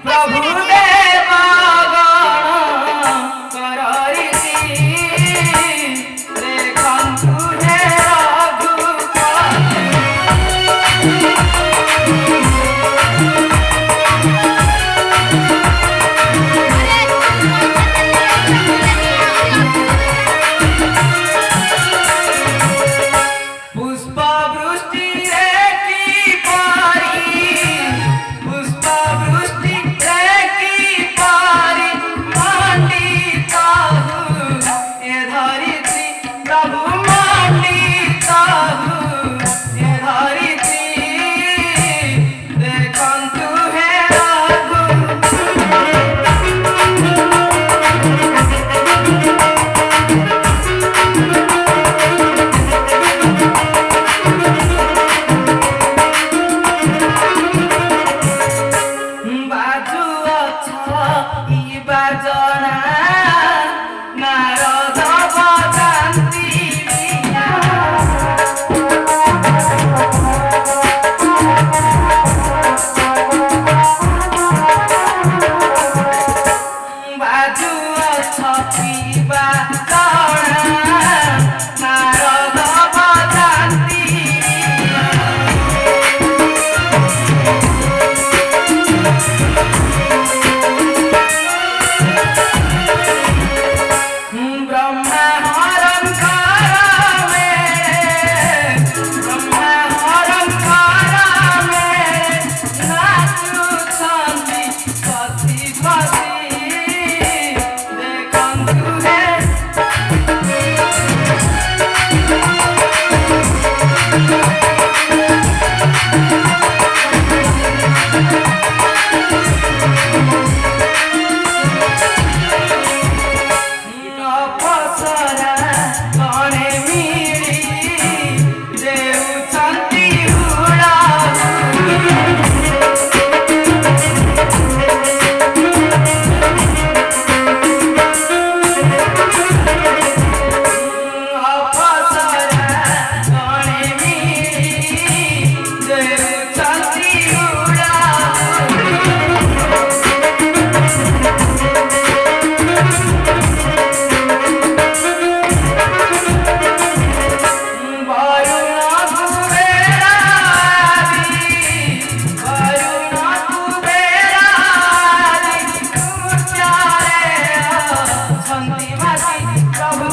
प्रभु देवगण कररीति देखन्तु हे रघुपति। पुष्पवृष्टि रे की पारी, पुष्पवृष्टि रे की पारी मंडिताहु ए धरित्री प्रभु मंडिताहु ए धरित्री देखन्तु हे बाजना नारद बजान्ति वीणा। बाजुअछि बाजना नारद बजान्ति वीणा। ब्रह्मा हरण करमे, ब्रह्मा हरण करमे नाचुछन्ति सतीपति देखन्तु हे। अप्सरा गणे मिली देउछन्ति उडाउँ। अप्सरा गणे मिली देउछन्ति उडाउँ। प्रभु